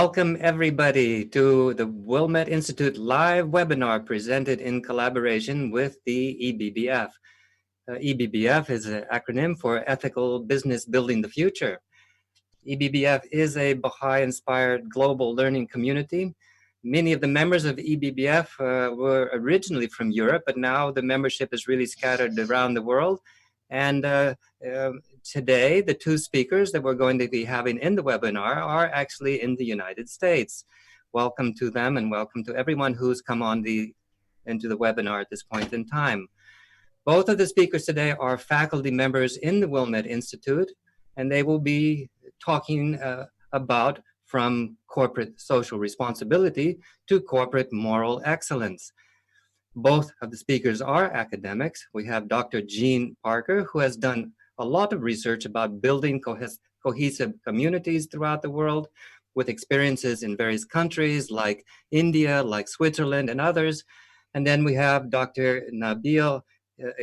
Welcome everybody to the Wilmette Institute live webinar presented in collaboration with the EBBF. EBBF is an acronym for Ethical Business Building the Future. EBBF is a Baha'i-inspired global learning community. Many of the members of EBBF were originally from Europe, but now the membership is really scattered around the world. And today, the two speakers that we're going to be having in the webinar are actually in the United States. Welcome to them and welcome to everyone who's come on into the webinar at this point in time. Both of the speakers today are faculty members in the Wilmette Institute, and they will be talking about from corporate social responsibility to corporate moral excellence. Both of the speakers are academics. We have Dr. Jean Parker, who has done a lot of research about building cohesive communities throughout the world with experiences in various countries like India, like Switzerland and others. And then we have Dr. Nabil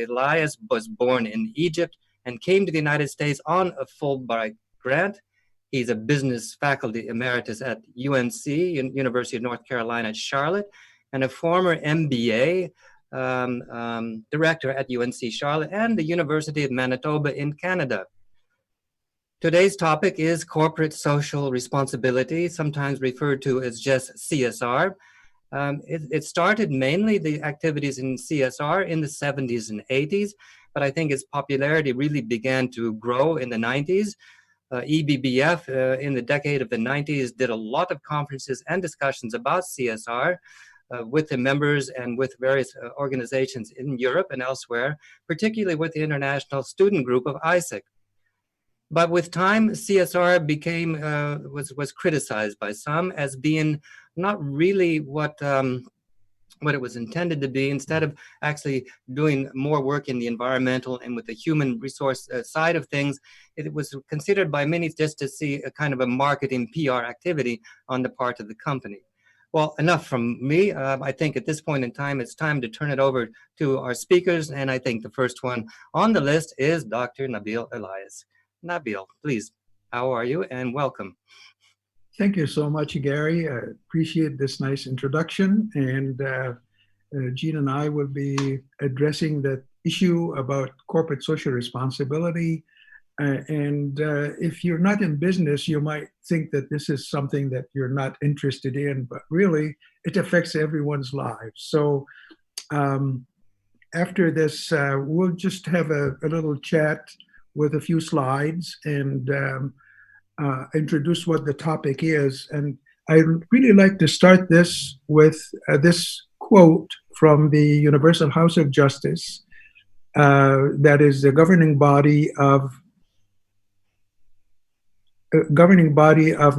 Elias, was born in Egypt and came to the United States on a Fulbright grant. He's a business faculty emeritus at UNC, University of North Carolina at Charlotte, and a former MBA director at UNC Charlotte and the University of Manitoba in Canada. Today's topic is corporate social responsibility, sometimes referred to as just CSR. It started mainly the activities in CSR in the 70s and 80s, but I think its popularity really began to grow in the 90s. EBBF in the decade of the 90s did a lot of conferences and discussions about CSR with the members and with various organizations in Europe and elsewhere, particularly with the international student group of ISEC. But with time, CSR became was criticized by some as being not really what it was intended to be. Instead of actually doing more work in the environmental and with the human resource side of things, it was considered by many just to see a kind of a marketing PR activity on the part of the company. Well, enough from me. I think at this point in time, it's time to turn it over to our speakers. And I think the first one on the list is Dr. Nabil Elias. Nabil, please, how are you and welcome. Thank you so much, Gary. I appreciate this nice introduction. And Jean and I will be addressing the issue about corporate social responsibility. If you're not in business, you might think that this is something that you're not interested in, but really it affects everyone's lives. So after this, we'll just have a little chat with a few slides and introduce what the topic is. And I'd really like to start this with this quote from the Universal House of Justice, that is the governing body of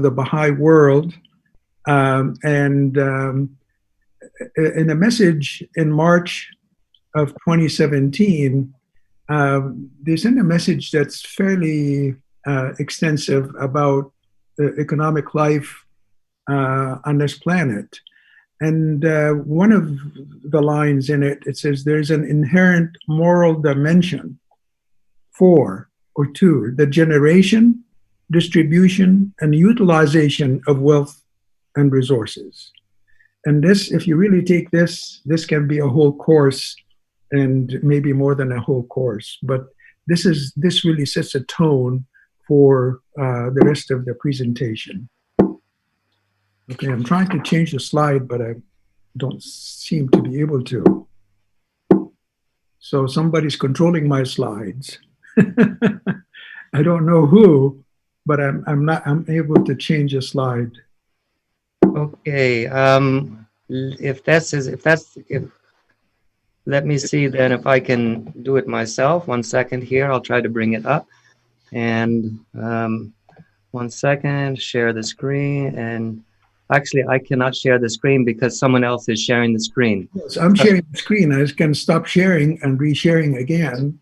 the Baha'i world. In a message in March of 2017, they sent a message that's fairly extensive about the economic life on this planet. And one of the lines in it, it says, there's an inherent moral dimension to the generation, distribution, and utilization of wealth and resources. And this, if you really take this can be a whole course and maybe more than a whole course. But this really sets a tone for the rest of the presentation. Okay, I'm trying to change the slide, but I don't seem to be able to. So somebody's controlling my slides. I don't know who, but I'm able to change a slide. Okay, let me see then if I can do it myself. 1 second here, I'll try to bring it up. And 1 second, share the screen. And actually, I cannot share the screen because someone else is sharing the screen. Yes, I'm sharing the screen. I can stop sharing and resharing again.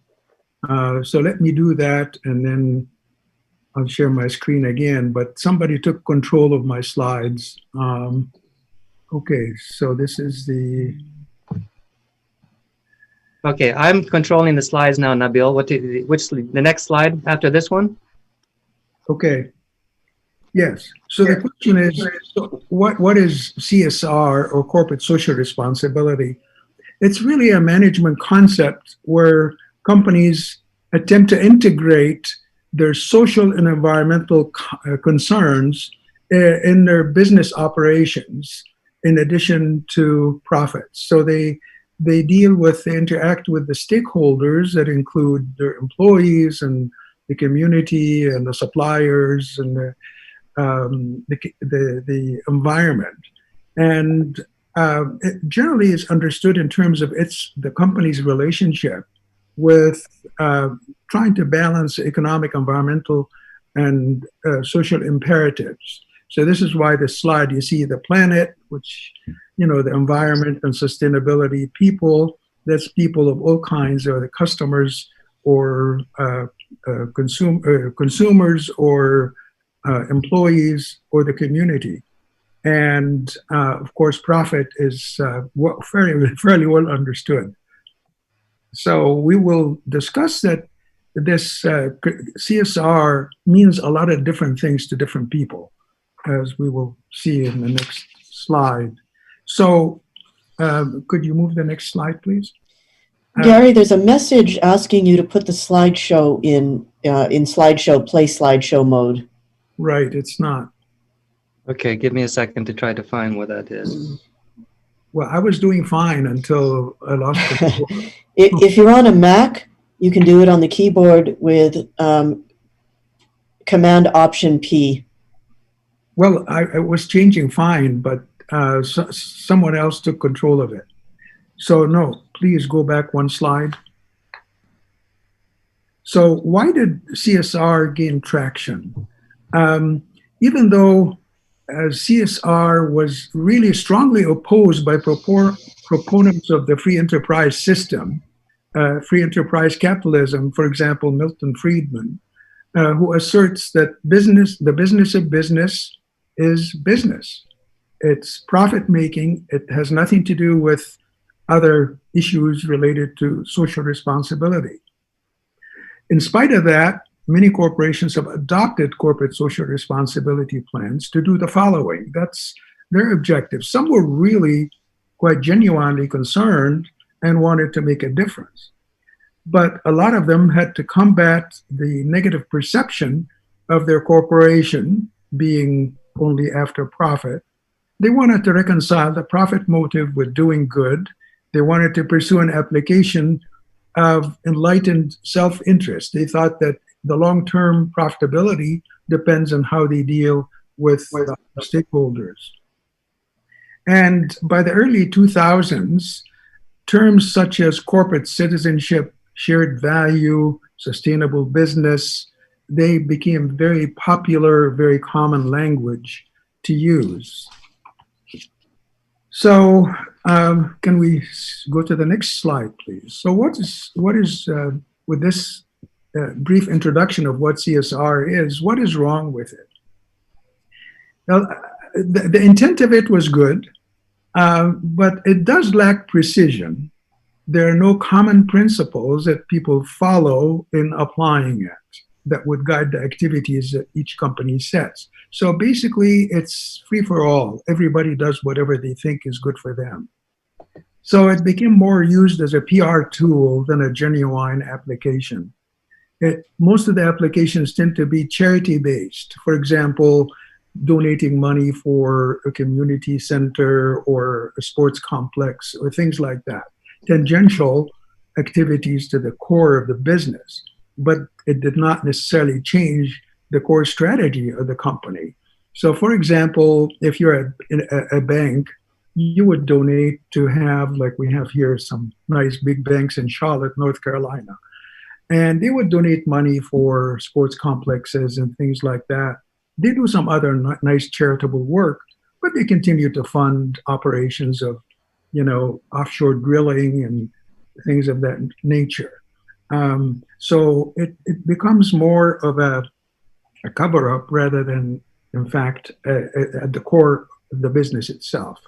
So let me do that, and then I'll share my screen again. But somebody took control of my slides. Okay, so this is the... Okay, I'm controlling the slides now, Nabil. The next slide after this one? Okay. Yes. So the question is, so what is CSR or corporate social responsibility? It's really a management concept where companies attempt to integrate their social and environmental concerns in their business operations in addition to profits. So they interact with the stakeholders that include their employees and the community and the suppliers and the environment. And it generally is understood in terms of the company's relationship with trying to balance economic, environmental, and social imperatives. So this is why this slide, you see the planet, which, the environment and sustainability, people, that's people of all kinds, or the customers or consumers or employees or the community. And of course, profit is fairly well understood. So we will discuss that this CSR means a lot of different things to different people, as we will see in the next slide. So could you move the next slide, please? Gary, there's a message asking you to put the slideshow in slideshow, play slideshow mode. Right, it's not. Okay, give me a second to try to find what that is. Well, I was doing fine until I lost control. If you're on a Mac, you can do it on the keyboard with Command Option P. Well, I was changing fine, but someone else took control of it. So no, please go back one slide. So why did CSR gain traction? Even though CSR was really strongly opposed by proponents of the free enterprise system, free enterprise capitalism, for example, Milton Friedman, who asserts that the business of business is business. It's profit making. It has nothing to do with other issues related to social responsibility. In spite of that, many corporations have adopted corporate social responsibility plans to do the following. That's their objective. Some were really quite genuinely concerned and wanted to make a difference. But a lot of them had to combat the negative perception of their corporation being only after profit. They wanted to reconcile the profit motive with doing good. They wanted to pursue an application of enlightened self-interest. They thought that the long-term profitability depends on how they deal with stakeholders. And by the early 2000s, terms such as corporate citizenship, shared value, sustainable business, they became very popular, very common language to use. So can we go to the next slide, please? So what is with this brief introduction of what CSR is, what is wrong with it? Now, the intent of it was good, but it does lack precision. There are no common principles that people follow in applying it that would guide the activities that each company sets. So basically, it's free for all. Everybody does whatever they think is good for them. So it became more used as a PR tool than a genuine application. Most of the applications tend to be charity-based. For example, donating money for a community center or a sports complex or things like that. Tangential activities to the core of the business, but it did not necessarily change the core strategy of the company. So for example, if you're a bank, you would donate to have, like we have here, some nice big banks in Charlotte, North Carolina. And they would donate money for sports complexes and things like that. They do some other nice charitable work, but they continue to fund operations of, offshore drilling and things of that nature. So it becomes more of a cover-up rather than, in fact, at the core of the business itself.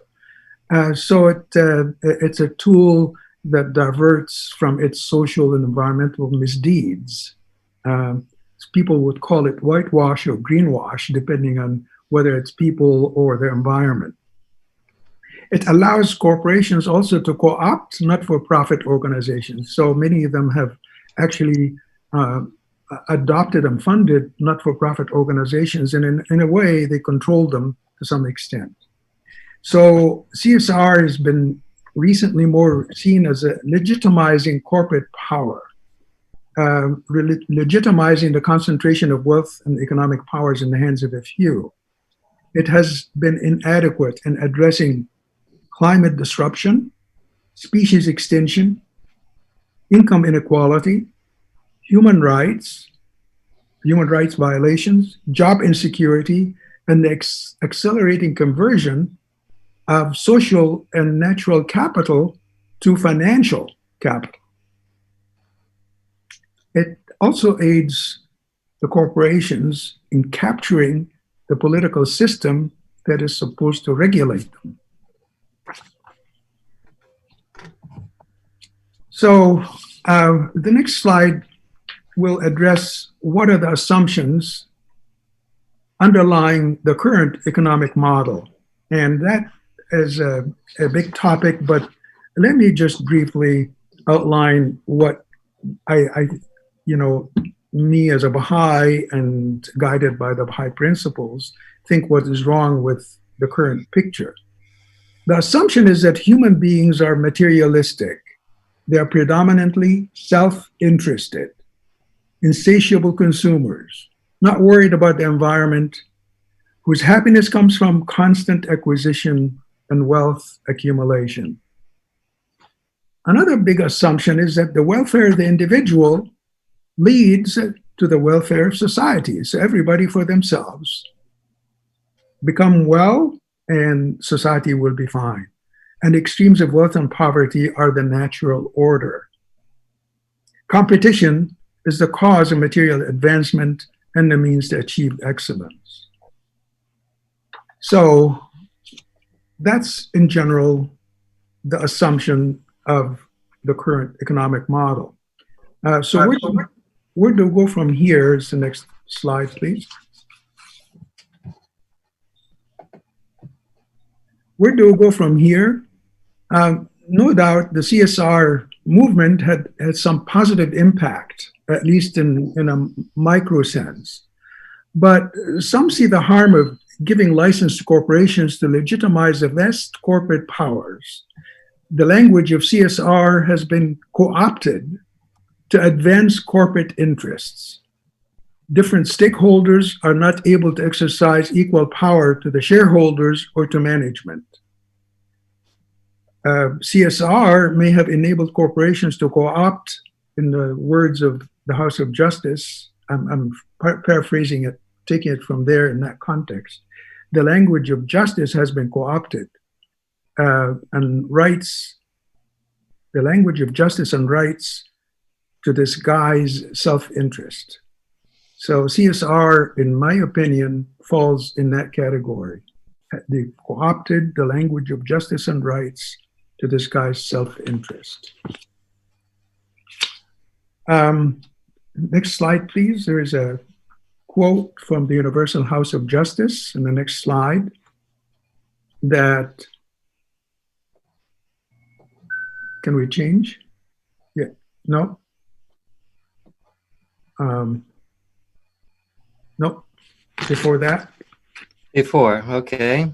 So it's a tool that diverts from its social and environmental misdeeds. people would call it whitewash or greenwash, depending on whether it's people or the environment. It allows corporations also to co-opt not-for-profit organizations. So many of them have actually adopted and funded not-for-profit organizations, and in a way, they control them to some extent. So CSR has been recently more seen as a legitimizing corporate power, legitimizing the concentration of wealth and economic powers in the hands of a few. It has been inadequate in addressing climate disruption, species extinction, income inequality, human rights violations, job insecurity, and the accelerating conversion of social and natural capital to financial capital. It also aids the corporations in capturing the political system that is supposed to regulate them. So the next slide will address what are the assumptions underlying the current economic model. And that is a big topic, but let me just briefly outline what me as a Baha'i and guided by the Baha'i principles, think what is wrong with the current picture. The assumption is that human beings are materialistic. They are predominantly self-interested, insatiable consumers, not worried about the environment, whose happiness comes from constant acquisition and wealth accumulation. Another big assumption is that the welfare of the individual leads to the welfare of society. So everybody for themselves become well and society will be fine. And extremes of wealth and poverty are the natural order. Competition is the cause of material advancement and the means to achieve excellence. So that's in general the assumption of the current economic model. So where do we go from here? Is the next slide, please. Where do we go from here? No doubt the CSR movement had some positive impact, at least in a micro sense. But some see the harm of giving license to corporations to legitimize the vast corporate powers. The language of CSR has been co-opted to advance corporate interests. Different stakeholders are not able to exercise equal power to the shareholders or to management. CSR may have enabled corporations to co-opt, in the words of the House of Justice, I'm paraphrasing it, taking it from there in that context. The language of justice has been co-opted, and rights, the language of justice and rights to disguise self-interest. So CSR, in my opinion, falls in that category. They co-opted the language of justice and rights to disguise self-interest. Next slide, please. There is a quote from the Universal House of Justice in the next slide that, can we change? Yeah, no? No, before that. Before, okay.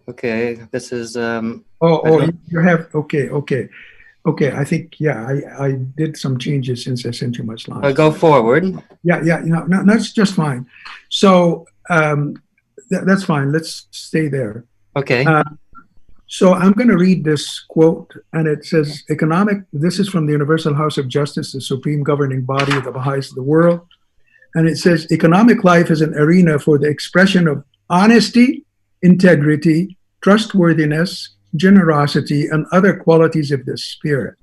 Okay, this is You have, okay. I think, yeah, I did some changes since I sent you my slides. I'll go forward. Yeah, no, that's just fine. So that's fine, let's stay there. Okay. So I'm going to read this quote, and it says, this is from the Universal House of Justice, the supreme governing body of the Baha'is of the world. And it says, economic life is an arena for the expression of honesty, integrity, trustworthiness, generosity, and other qualities of the spirit.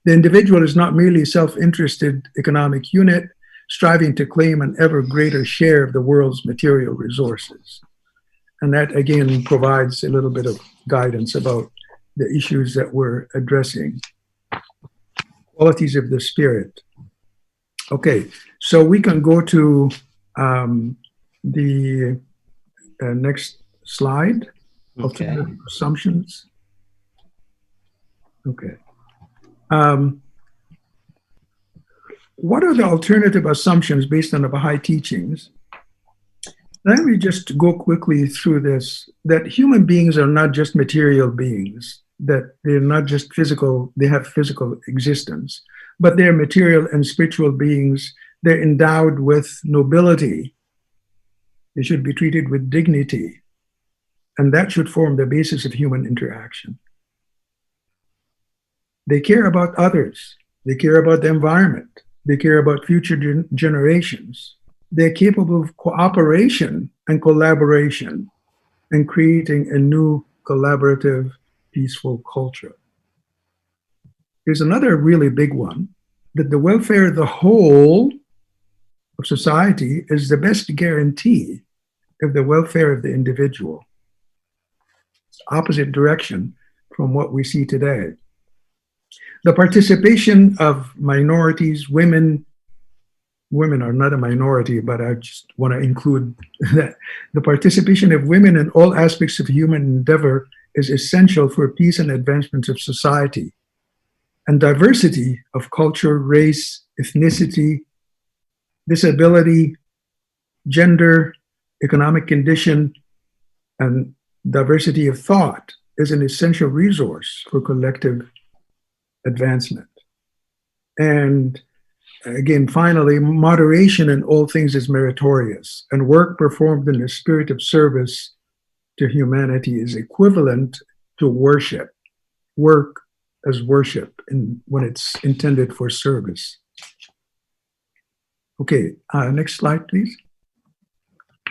The individual is not merely a self-interested economic unit, striving to claim an ever greater share of the world's material resources. And that, again, provides a little bit of guidance about the issues that we're addressing. qualities of the spirit. Okay, so we can go to the next slide. Okay. Alternative assumptions. Okay. What are the alternative assumptions based on the Baha'i teachings? Let me just go quickly through this, that human beings are not just material beings, that they're not just physical, they have physical existence, but they're material and spiritual beings. They're endowed with nobility. They should be treated with dignity. And that should form the basis of human interaction. They care about others. They care about the environment. They care about future generations. They're capable of cooperation and collaboration and creating a new collaborative, peaceful culture. Here's another really big one, that the welfare of the whole of society is the best guarantee of the welfare of the individual. It's the opposite direction from what we see today. The participation of minorities, women are not a minority, but I just want to include that. The participation of women in all aspects of human endeavor is essential for peace and advancement of society. And diversity of culture, race, ethnicity, disability, gender, economic condition, and diversity of thought is an essential resource for collective advancement. And again, finally, moderation in all things is meritorious, and work performed in the spirit of service to humanity is equivalent to worship. Work as worship when it's intended for service. Okay, next slide, please.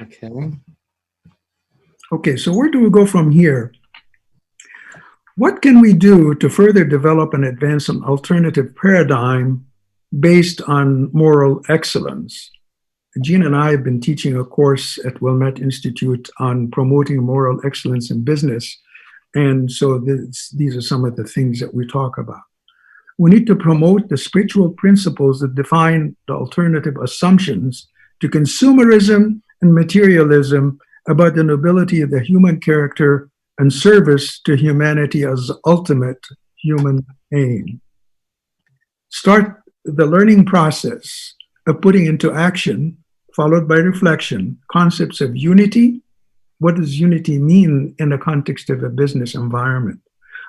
Okay. Okay, so where do we go from here? What can we do to further develop and advance an alternative paradigm based on moral excellence? Jean and I have been teaching a course at Wilmette Institute on promoting moral excellence in business. And so these are some of the things that we talk about. We need to promote the spiritual principles that define the alternative assumptions to consumerism and materialism about the nobility of the human character and service to humanity as ultimate human aim. Start the learning process of putting into action, followed by reflection, concepts of unity. What does unity mean in the context of a business environment?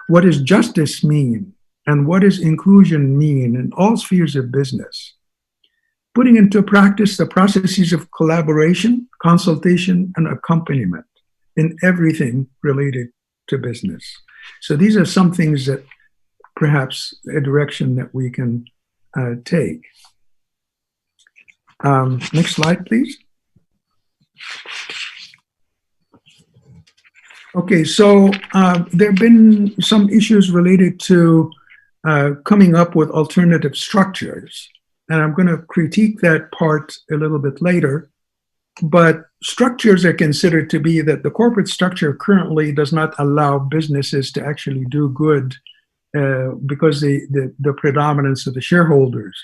What does justice mean? And what does inclusion mean in all spheres of business? Putting into practice the processes of collaboration, consultation, and accompaniment in everything related to business. So these are some things that perhaps a direction that we can take. Next slide, please. Okay, so there have been some issues related to coming up with alternative structures. And I'm going to critique that part a little bit later. But structures are considered to be that the corporate structure currently does not allow businesses to actually do good because the predominance of the shareholders.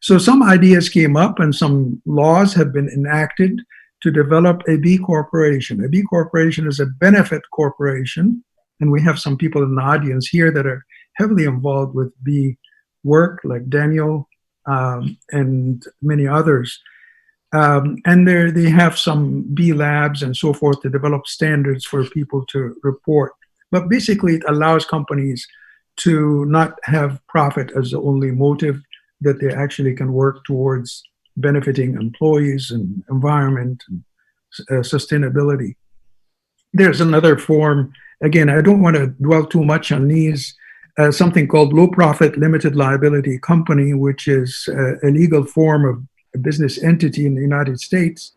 So some ideas came up and some laws have been enacted to develop a B corporation. A B corporation is a benefit corporation, and we have some people in the audience here that are heavily involved with B work, like Daniel and many others. And they have some B labs and so forth to develop standards for people to report. But basically, it allows companies to not have profit as the only motive, that they actually can work towards benefiting employees and environment and sustainability. There's another form. Again, I don't want to dwell too much on these. Something called low profit limited liability company, which is a legal form of a business entity in the United States.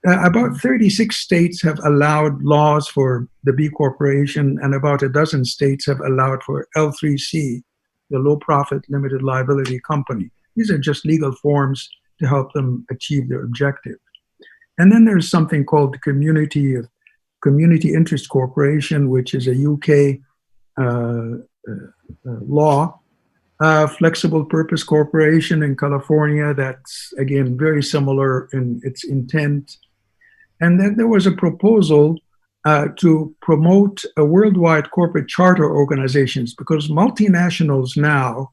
About 36 states have allowed laws for the B corporation, and about a dozen states have allowed for L3C, the low profit limited liability company. These are just legal forms to help them achieve their objective. And then there's something called the Community Interest Corporation, which is a UK law, Flexible Purpose Corporation in California, that's again very similar in its intent. And then there was a proposal to promote a worldwide corporate charter organizations, because multinationals now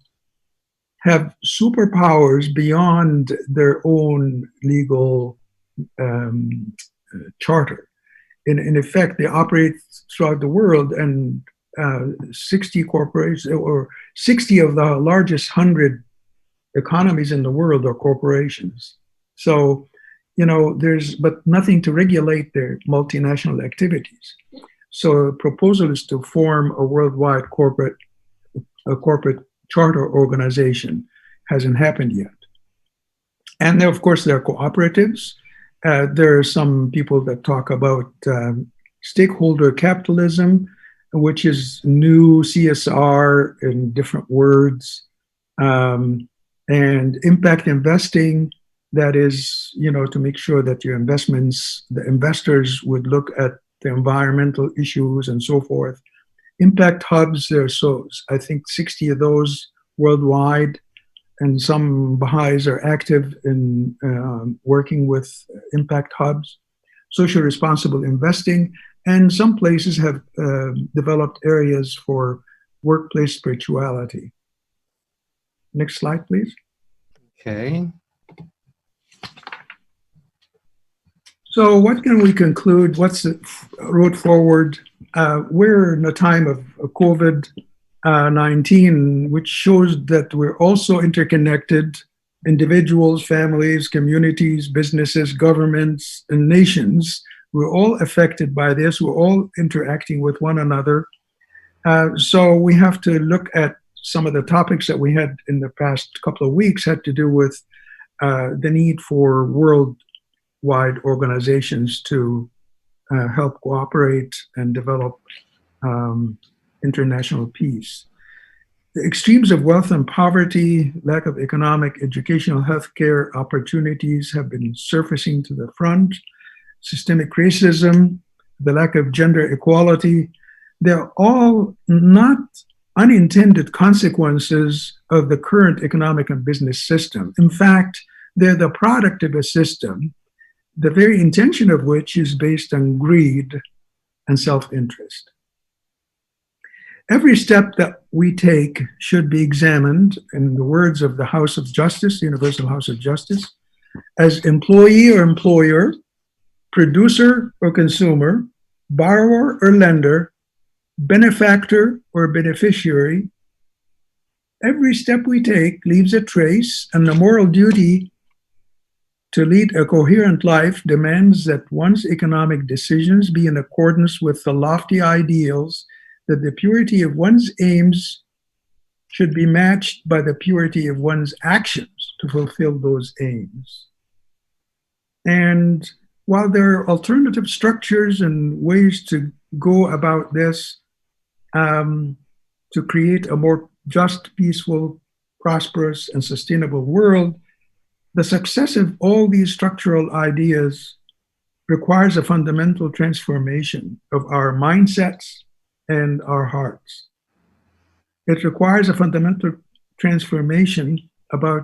have superpowers beyond their own legal charter. In effect, they operate throughout the world, and 60 corporations, or 60 of the largest 100 economies in the world are corporations. So, there's but nothing to regulate their multinational activities. So the proposal is to form a worldwide corporate charter organization. Hasn't happened yet. And there, of course, there are cooperatives. There are some people that talk about stakeholder capitalism, which is new CSR in different words, and impact investing. That is, to make sure that your investments, the investors would look at the environmental issues and so forth. Impact hubs, I think 60 of those worldwide, and some Baha'is are active in working with impact hubs. Social responsible investing, and some places have developed areas for workplace spirituality. Next slide, please. Okay. So what can we conclude? What's the road forward? We're in a time of COVID-19, which shows that we're also interconnected. Individuals, families, communities, businesses, governments, and nations. We're all affected by this. We're all interacting with one another. So we have to look at some of the topics that we had in the past couple of weeks had to do with the need for worldwide organizations to help cooperate and develop international peace. The extremes of wealth and poverty, lack of economic, educational, healthcare opportunities have been surfacing to the front. Systemic racism, the lack of gender equality, they're all not unintended consequences of the current economic and business system. In fact, they're the product of a system, the very intention of which is based on greed and self-interest. Every step that we take should be examined, in the words of the House of Justice, the Universal House of Justice, as employee or employer, producer or consumer, borrower or lender, benefactor or beneficiary. Every step we take leaves a trace, and the moral duty to lead a coherent life demands that one's economic decisions be in accordance with the lofty ideals that the purity of one's aims should be matched by the purity of one's actions to fulfill those aims. And while there are alternative structures and ways to go about this to create a more just, peaceful, prosperous, and sustainable world, the success of all these structural ideas requires a fundamental transformation of our mindsets and our hearts. It requires a fundamental transformation about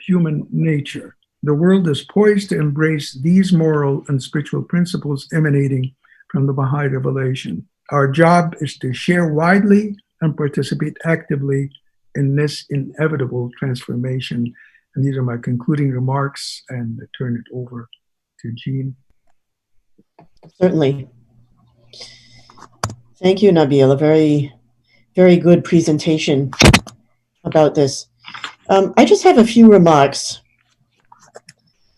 human nature. The world is poised to embrace these moral and spiritual principles emanating from the Baha'i Revelation. Our job is to share widely and participate actively in this inevitable transformation. And these are my concluding remarks, and I turn it over to Jean. Certainly. Thank you, Nabil. A very, very good presentation about this. I just have a few remarks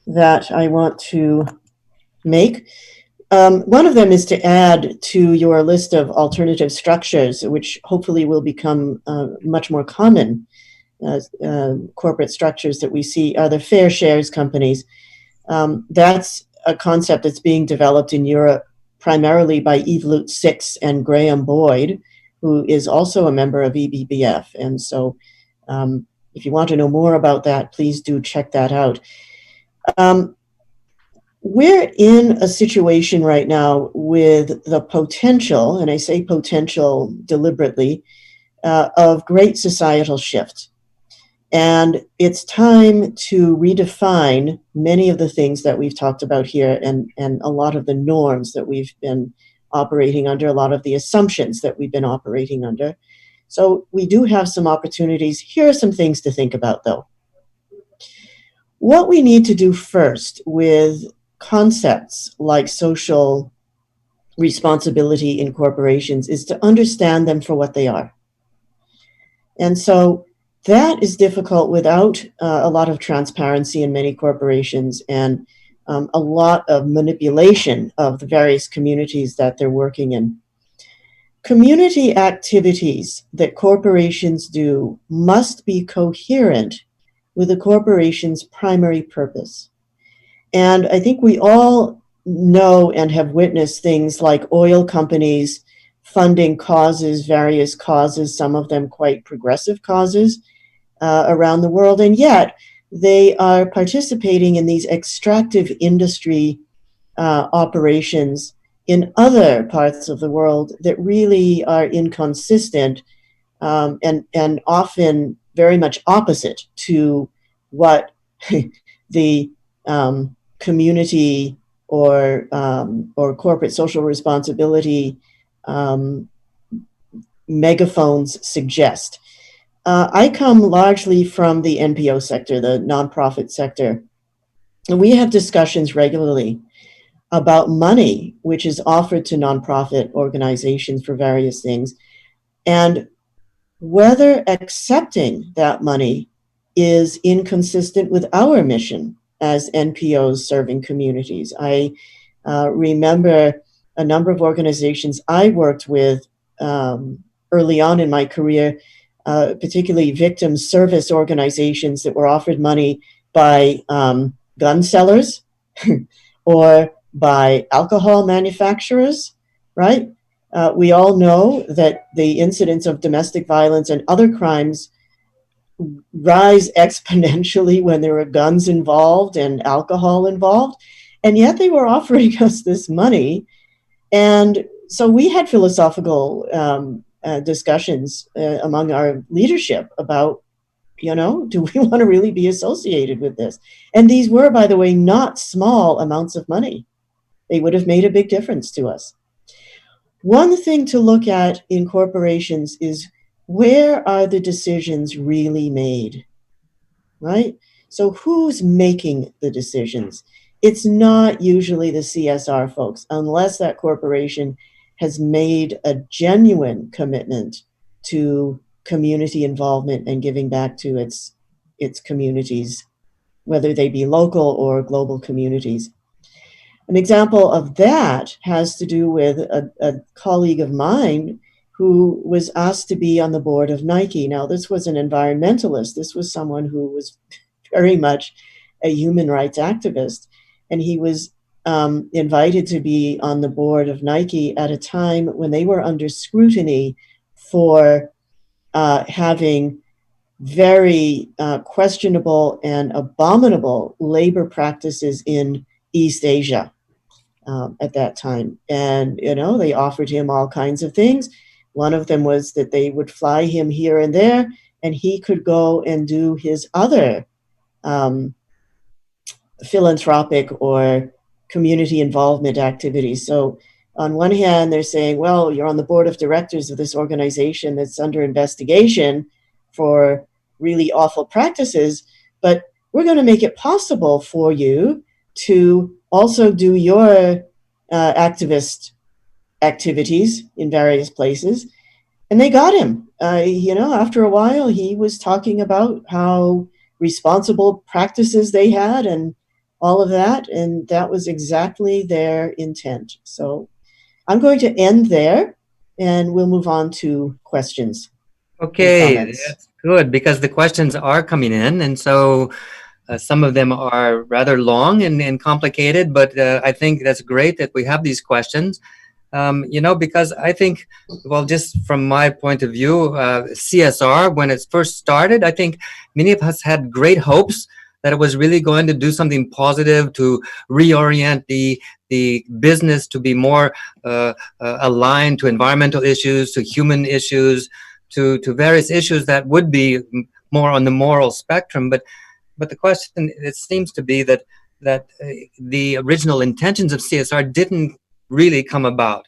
that I want to make. One of them is to add to your list of alternative structures, which hopefully will become much more common corporate structures that we see, are the fair shares companies. That's a concept that's being developed in Europe primarily by Yves Lutz and Graham Boyd, who is also a member of EBBF. And so if you want to know more about that, please do check that out. We're in a situation right now with the potential, and I say potential deliberately, of great societal shift. And it's time to redefine many of the things that we've talked about here, and a lot of the norms that we've been operating under, a lot of the assumptions that we've been operating under. So we do have some opportunities. Here are some things to think about, though. What we need to do first with concepts like social responsibility in corporations is to understand them for what they are. And so that is difficult without a lot of transparency in many corporations, and a lot of manipulation of the various communities that they're working in. Community activities that corporations do must be coherent with the corporation's primary purpose. And I think we all know and have witnessed things like oil companies funding causes, various causes, some of them quite progressive causes around the world. And yet they are participating in these extractive industry operations in other parts of the world that really are inconsistent, and often very much opposite to what the community or corporate social responsibility megaphones suggest. I come largely from the NPO sector, the nonprofit sector, and we have discussions regularly about money which is offered to nonprofit organizations for various things, and whether accepting that money is inconsistent with our mission as NPOs serving communities. I remember a number of organizations I worked with early on in my career, particularly victim service organizations that were offered money by gun sellers or by alcohol manufacturers, right? We all know that the incidence of domestic violence and other crimes rise exponentially when there are guns involved and alcohol involved. And yet they were offering us this money. And so we had philosophical discussions among our leadership about, do we want to really be associated with this? And these were, by the way, not small amounts of money. They would have made a big difference to us. One thing to look at in corporations is, where are the decisions really made, right? So who's making the decisions? It's not usually the CSR folks, unless that corporation has made a genuine commitment to community involvement and giving back to its communities, whether they be local or global communities. An example of that has to do with a colleague of mine who was asked to be on the board of Nike. Now, this was an environmentalist. This was someone who was very much a human rights activist. And he was invited to be on the board of Nike at a time when they were under scrutiny for having very questionable and abominable labor practices in East Asia at that time. And, they offered him all kinds of things. One of them was that they would fly him here and there, and he could go and do his other philanthropic or community involvement activities. So on one hand, they're saying, well, you're on the board of directors of this organization that's under investigation for really awful practices, but we're going to make it possible for you to also do your activist activities in various places. And they got him. After a while, he was talking about how responsible practices they had and all of that. And that was exactly their intent. So I'm going to end there, and we'll move on to questions. Okay, that's good, because the questions are coming in. And so some of them are rather long and complicated, but I think that's great that we have these questions. Because I think, well, just from my point of view, CSR, when it first started, I think many of us had great hopes that it was really going to do something positive to reorient the business to be more aligned to environmental issues, to human issues, to various issues that would be more on the moral spectrum. But the question, it seems to be that the original intentions of CSR didn't really come about.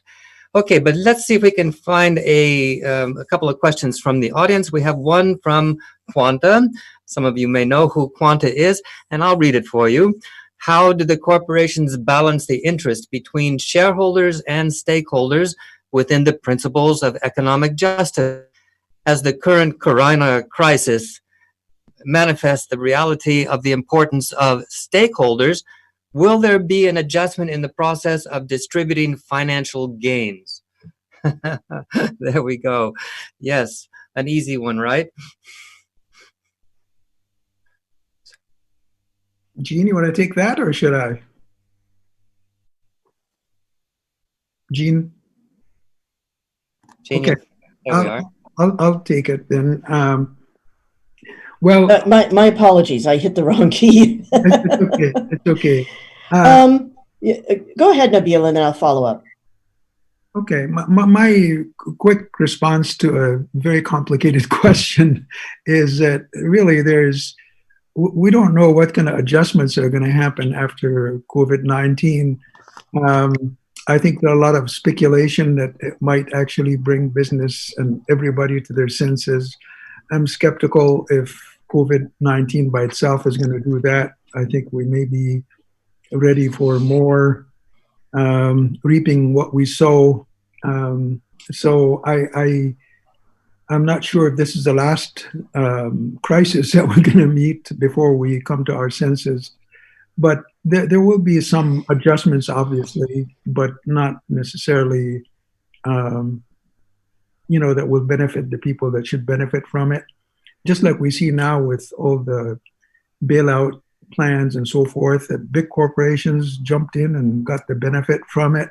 Okay, but let's see if we can find a couple of questions from the audience. We have one from Quanta. Some of you may know who Quanta is, and I'll read it for you. How do the corporations balance the interest between shareholders and stakeholders within the principles of economic justice? As the current corona crisis manifests the reality of the importance of stakeholders, will there be an adjustment in the process of distributing financial gains? There we go. Yes, an easy one, right? Gene, you want to take that, or should I? Gene? Gene, Okay. there we are. I'll take it then. Well, my apologies. I hit the wrong key. it's okay. It's okay. Go ahead, Nabil, and then I'll follow up. Okay. My quick response to a very complicated question is that really we don't know what kind of adjustments are going to happen after COVID-19. I think there are a lot of speculation that it might actually bring business and everybody to their senses. I'm skeptical if COVID-19 by itself is going to do that. I think we may be ready for more reaping what we sow. So I'm not sure if this is the last crisis that we're going to meet before we come to our senses. But there will be some adjustments, obviously, but not necessarily, that will benefit the people that should benefit from it. Just like we see now with all the bailout plans and so forth, that big corporations jumped in and got the benefit from it.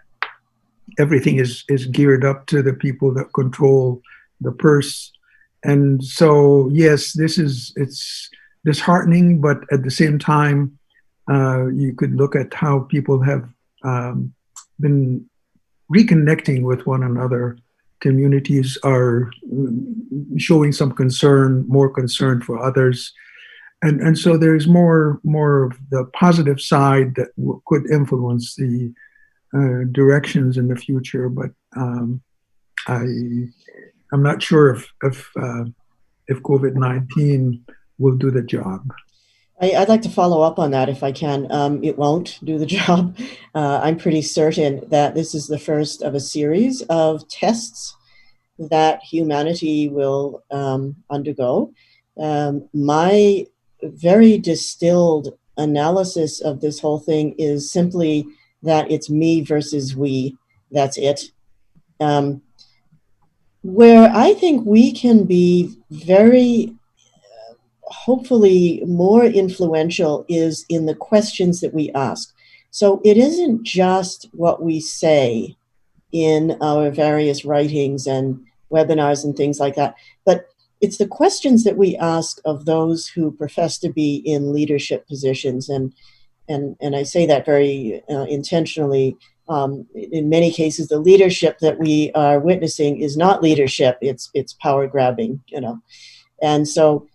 Everything is geared up to the people that control the purse. And so, yes, it's disheartening, but at the same time, you could look at how people have been reconnecting with one another. Communities are showing some concern, more concern for others. And so there's more of the positive side that could influence the directions in the future. But I'm not sure if COVID-19 will do the job. I'd like to follow up on that if I can. It won't do the job. I'm pretty certain that this is the first of a series of tests that humanity will undergo. My very distilled analysis of this whole thing is simply that it's me versus we. That's it. Where I think we can be very hopefully more influential is in the questions that we ask. So it isn't just what we say in our various writings and webinars and things like that, but it's the questions that we ask of those who profess to be in leadership positions. And I say that very intentionally. In many cases, the leadership that we are witnessing is not leadership, it's power grabbing, And so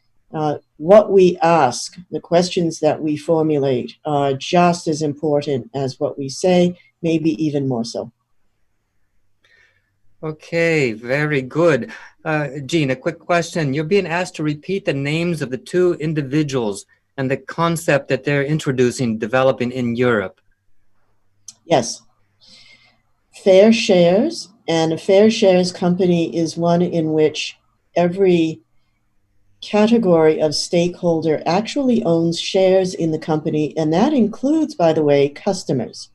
what we ask, the questions that we formulate, are just as important as what we say, maybe even more so. Okay, very good. Gene, a quick question. You're being asked to repeat the names of the two individuals and the concept that they're introducing, developing in Europe. Yes. Fair Shares, and a Fair Shares company is one in which every category of stakeholder actually owns shares in the company, and that includes, by the way, customers.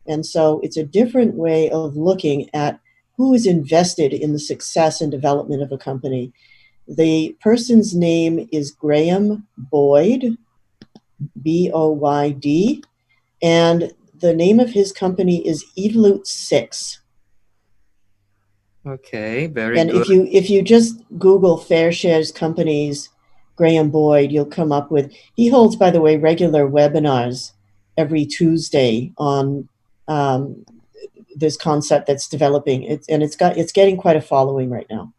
And so it's a different way of looking at who is invested in the success and development of a company. The person's name is Graham Boyd, B-O-Y-D, and the name of his company is Evolute 6. Okay, very and good. if you just Google Fair Shares companies, Graham Boyd, you'll come up with, he holds, by the way, regular webinars every Tuesday on this concept that's developing. It's getting quite a following right now.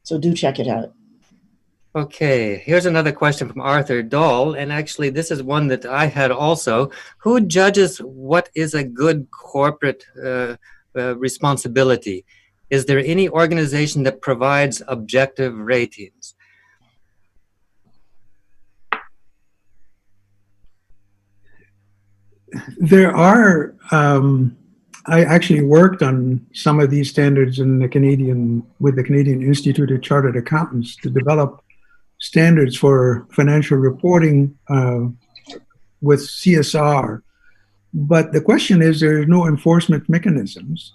So do check it out. Okay, here's another question from Arthur Dahl, and actually this is one that I had also. Who judges what is a good corporate responsibility? Is there any organization that provides objective ratings? There are, I actually worked on some of these standards in the with the Canadian Institute of Chartered Accountants to develop standards for financial reporting with CSR. But the question is, there are no enforcement mechanisms.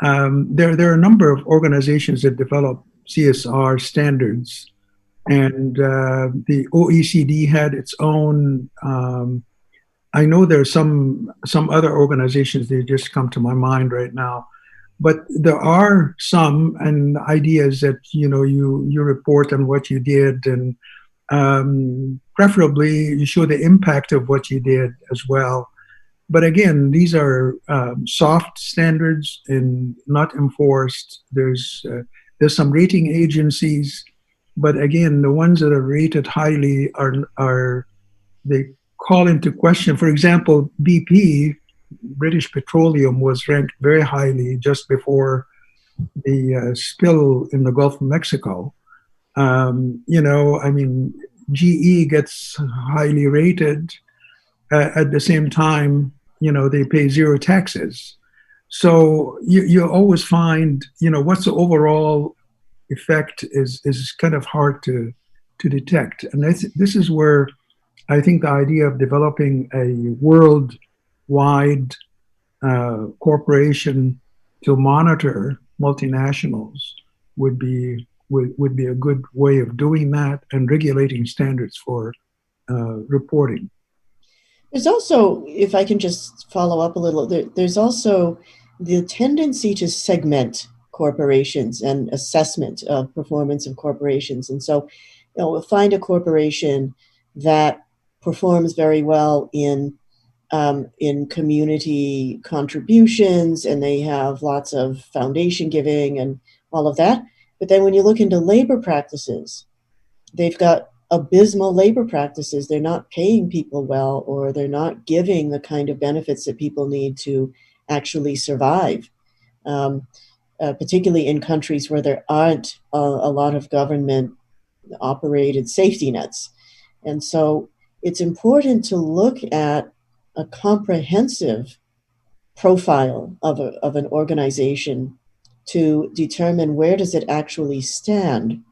There are a number of organizations that develop CSR standards, and the OECD had its own. I know there are some other organizations that just come to my mind right now, but there are some and ideas that you report on what you did, and preferably you show the impact of what you did as well. But again, these are soft standards and not enforced. There's some rating agencies, but again, the ones that are rated highly are they call into question. For example, BP, British Petroleum, was ranked very highly just before the spill in the Gulf of Mexico. I mean, GE gets highly rated. At the same time, they pay zero taxes. So you always find, what's the overall effect is kind of hard to detect. And this is where I think the idea of developing a worldwide corporation to monitor multinationals would be a good way of doing that, and regulating standards for reporting. There's also, if I can just follow up a little, there's also the tendency to segment corporations and assessment of performance of corporations. And so, we'll find a corporation that performs very well in community contributions, and they have lots of foundation giving and all of that. But then when you look into labor practices, they've got abysmal labor practices. They're not paying people well, or they're not giving the kind of benefits that people need to actually survive, particularly in countries where there aren't a lot of government operated safety nets. And so it's important to look at a comprehensive profile of an organization to determine where does it actually stand.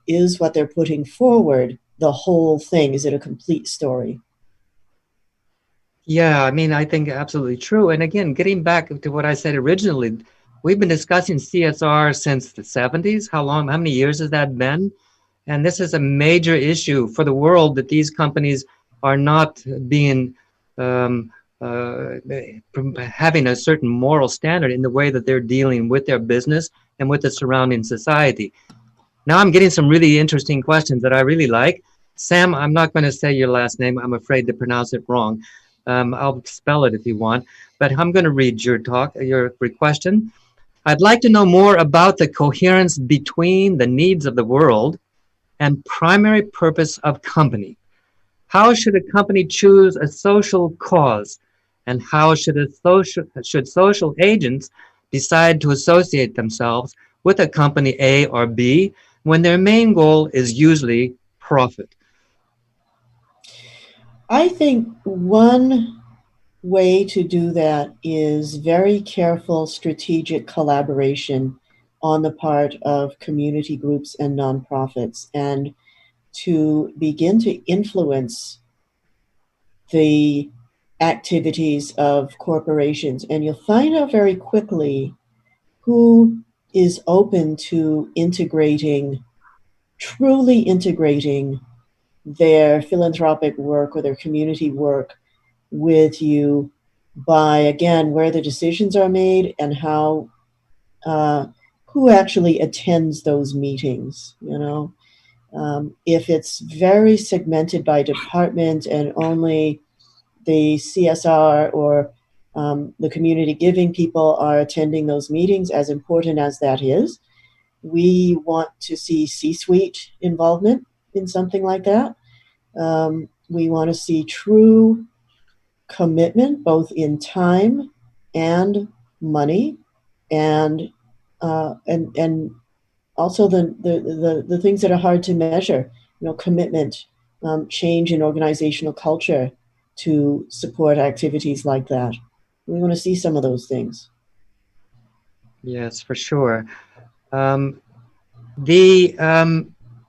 Is what they're putting forward the whole thing? Is it a complete story? Yeah, I mean, I think absolutely true. And again, getting back to what I said originally, we've been discussing CSR since the 70s. How many years has that been? And this is a major issue for the world, that these companies are not being having a certain moral standard in the way that they're dealing with their business and with the surrounding society. Now I'm getting some really interesting questions that I really like. Sam, I'm not going to say your last name. I'm afraid to pronounce it wrong. I'll spell it if you want, but I'm going to read your question. I'd like to know more about the coherence between the needs of the world and primary purpose of company. How should a company choose a social cause? And how should social agents decide to associate themselves with a company A or B when their main goal is usually profit? I think one way to do that is very careful strategic collaboration on the part of community groups and nonprofits, and to begin to influence the activities of corporations. And you'll find out very quickly who is open to truly integrating their philanthropic work or their community work with you, by, again, where the decisions are made and how who actually attends those meetings. If it's very segmented by department and only the CSR or the community giving people are attending those meetings, as important as that is, We want to see C-suite involvement in something like that. We want to see true commitment, both in time and money, and and also the things that are hard to measure. Commitment, change in organizational culture to support activities like that. We want to see some of those things. Yes, for sure. Um, the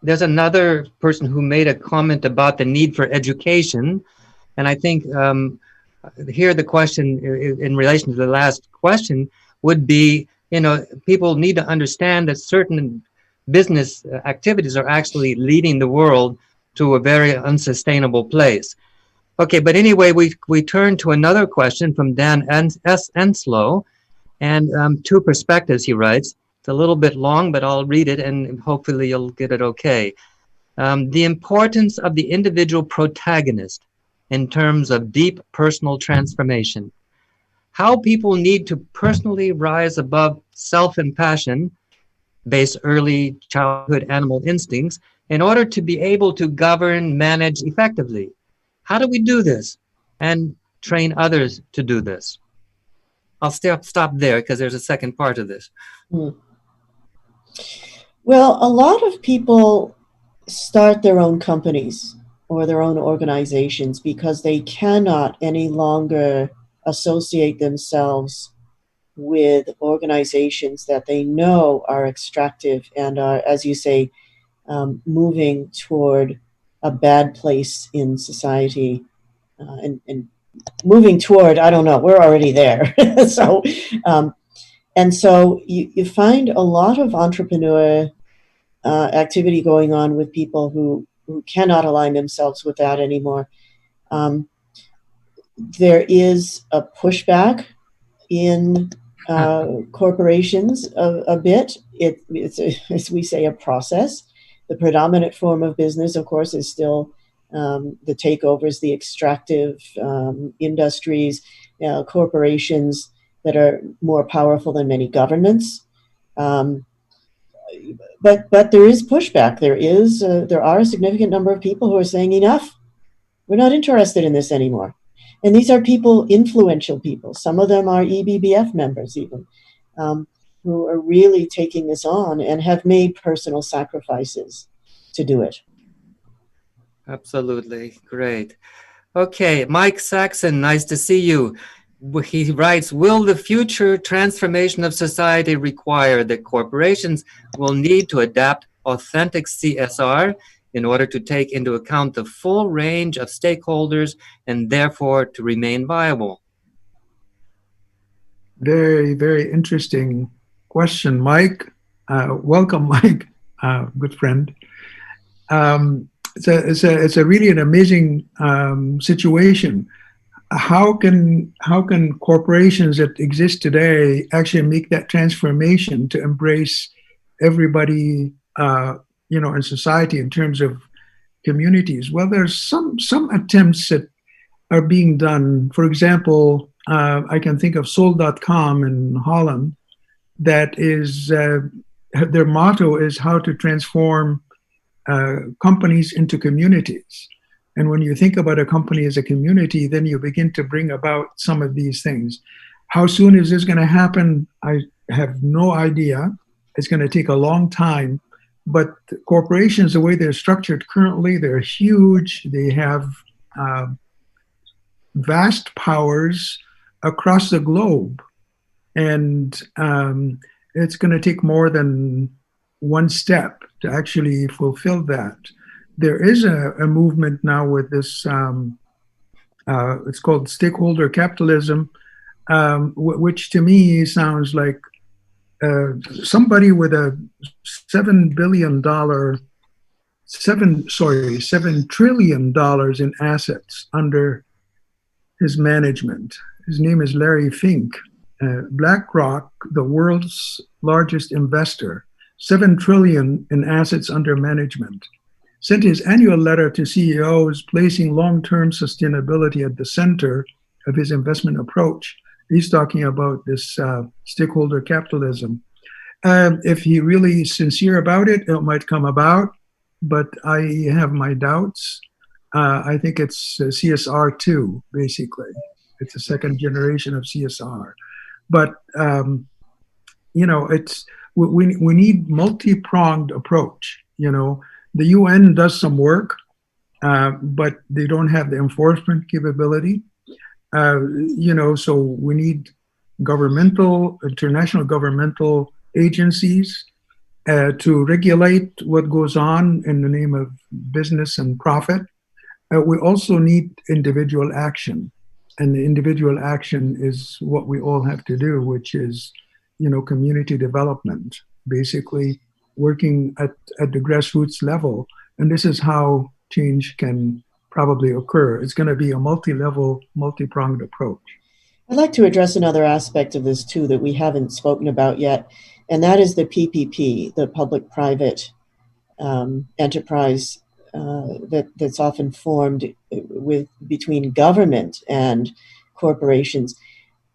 There's another person who made a comment about the need for education, and I think here the question in relation to the last question would be, people need to understand that certain business activities are actually leading the world to a very unsustainable place. Okay, but anyway, we turn to another question from Dan S. Enslow, and two perspectives, he writes. It's a little bit long, but I'll read it and hopefully you'll get it okay. The importance of the individual protagonist in terms of deep personal transformation. How people need to personally rise above self and passion based early childhood animal instincts in order to be able to govern, manage effectively. How do we do this and train others to do this? I'll stop there because there's a second part of this. Mm. Well, a lot of people start their own companies or their own organizations because they cannot any longer associate themselves with organizations that they know are extractive and are, as you say, moving toward a bad place in society. And moving toward, I don't know, we're already there. So, and so you find a lot of entrepreneur activity going on with people who cannot align themselves with that anymore. There is a pushback in corporations a bit. It's as we say, a process. The predominant form of business, of course, is still the takeovers, the extractive industries, corporations that are more powerful than many governments. But there is pushback. There are a significant number of people who are saying enough. We're not interested in this anymore. And these are people, influential people. Some of them are EBBF members even, who are really taking this on and have made personal sacrifices to do it. Absolutely. Great. Okay, Mike Saxon, nice to see you. He writes, will the future transformation of society require that corporations will need to adapt authentic CSR in order to take into account the full range of stakeholders and therefore to remain viable? Very, very interesting question, Mike. Welcome, Mike, good friend. It's a really an amazing situation. How can corporations that exist today actually make that transformation to embrace everybody, in society in terms of communities? Well, there's some attempts that are being done. For example, I can think of Soul.com in Holland. That is their motto is how to transform companies into communities. And when you think about a company as a community, then you begin to bring about some of these things. How soon is this going to happen? I have no idea. It's going to take a long time. But corporations, the way they're structured currently, they're huge. They have vast powers across the globe. And it's going to take more than one step to actually fulfill that. There is a movement now with this, it's called stakeholder capitalism, which to me sounds like somebody with a $7 trillion in assets under his management. His name is Larry Fink. BlackRock, the world's largest investor, $7 trillion in assets under management, sent his annual letter to CEOs placing long-term sustainability at the center of his investment approach. He's talking about this stakeholder capitalism. If he really is sincere about it, it might come about, but I have my doubts. I think it's CSR2, basically. It's a second generation of CSR. But, it's we need multi-pronged approach. The UN does some work, but they don't have the enforcement capability. So we need international governmental agencies to regulate what goes on in the name of business and profit. We also need individual action. And the individual action is what we all have to do, which is, community development, basically working at the grassroots level. And this is how change can probably occur. It's going to be a multi-level, multi-pronged approach. I'd like to address another aspect of this too that we haven't spoken about yet, and that is the PPP, the public-private enterprise that's often formed between government and corporations.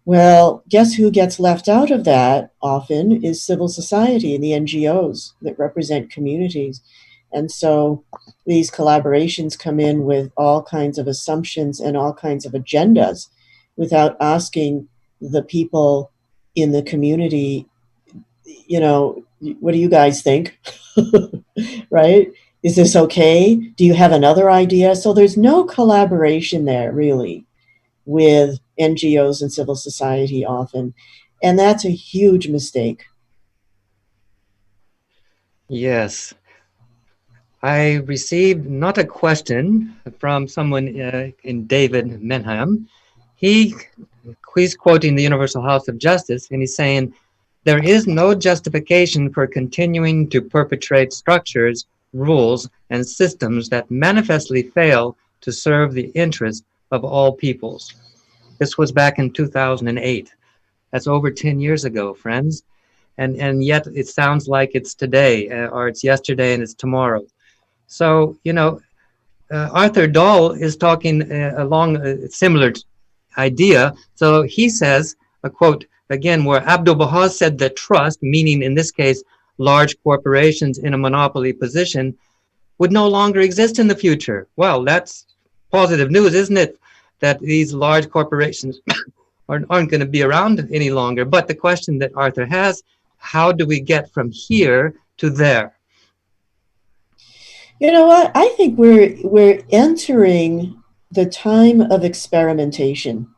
Well, guess who gets left out of that often is civil society and the NGOs that represent communities. And so these collaborations come in with all kinds of assumptions and all kinds of agendas without asking the people in the community, what do you guys think? Right? Is this okay? Do you have another idea? So there's no collaboration there, really, with NGOs and civil society often. And that's a huge mistake. Yes. I received not a question from someone in David Menham. He's quoting the Universal House of Justice, and he's saying, there is no justification for continuing to perpetrate structures, rules, and systems that manifestly fail to serve the interest of all peoples. This was back in 2008. That's over 10 years ago, friends. And yet it sounds like it's today, or it's yesterday and it's tomorrow. So, Arthur Dahl is talking along a similar idea. So he says, a quote, again, where Abdu'l-Baha said that trust, meaning in this case, large corporations in a monopoly position, would no longer exist in the future. Well, that's positive news, isn't it? That these large corporations aren't going to be around any longer. But the question that Arthur has, how do we get from here to there? You know what? I think we're entering the time of experimentation.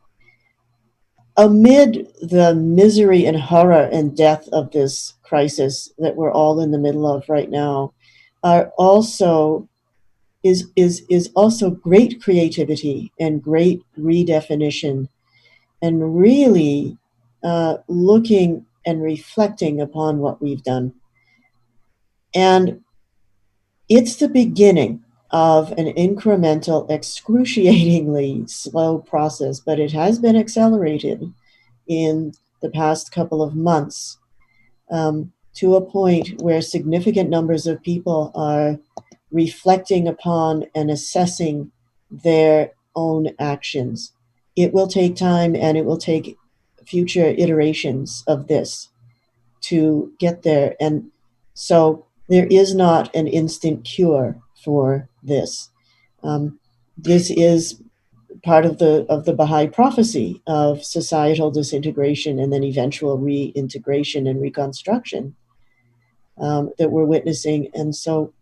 Amid the misery and horror and death of this crisis that we're all in the middle of right now, is also great creativity and great redefinition, and really looking and reflecting upon what we've done. And it's the beginning of an incremental, excruciatingly slow process, but it has been accelerated in the past couple of months to a point where significant numbers of people are reflecting upon and assessing their own actions. It will take time, and it will take future iterations of this to get there. And so there is not an instant cure for this. This is part of the Baha'i prophecy of societal disintegration and then eventual reintegration and reconstruction that we're witnessing. And so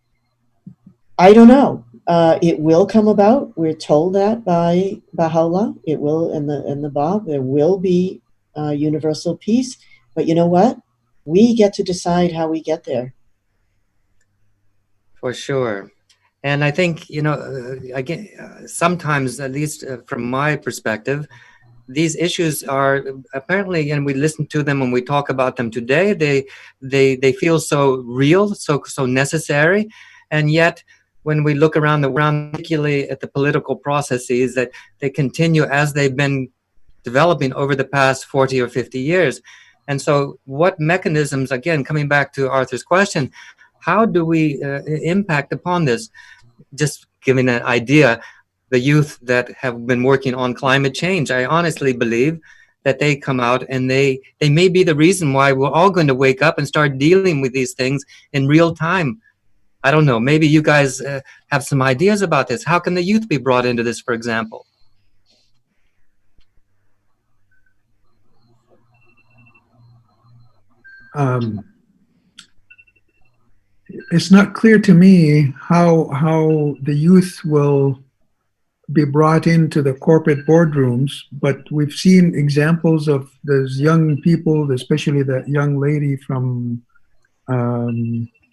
I don't know. It will come about. We're told that by Baha'u'llah. It will, in the Bab, there will be universal peace. But you know what? We get to decide how we get there. For sure. And I think, again, sometimes, at least from my perspective, these issues are apparently, and we listen to them when we talk about them today, they feel so real, so necessary. And yet, when we look around, particularly at the political processes, that they continue as they've been developing over the past 40 or 50 years. And so what mechanisms, again, coming back to Arthur's question, how do we impact upon this? Just giving an idea, the youth that have been working on climate change, I honestly believe that they come out, and they may be the reason why we're all going to wake up and start dealing with these things in real time. I don't know. Maybe you guys have some ideas about this. How can the youth be brought into this, for example? It's not clear to me how the youth will be brought into the corporate boardrooms, but we've seen examples of those young people, especially that young lady from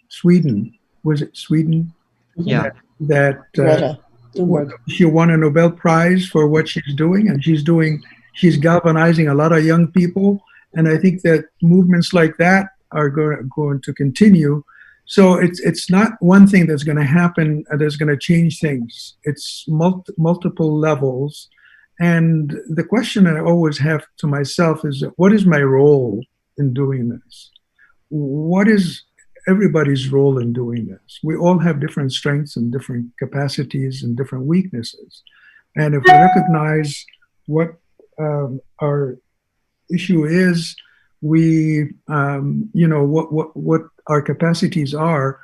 Sweden. Was it Sweden? Yeah. That Greta Thunberg. she won a Nobel Prize for what she's doing, and she's galvanizing a lot of young people. And I think that movements like that are going to continue. So it's not one thing that's going to happen that's going to change things. It's multiple levels. And the question I always have to myself is, what is my role in doing this? What is everybody's role in doing this? We all have different strengths and different capacities and different weaknesses. And if we recognize what our issue is, we, what our capacities are,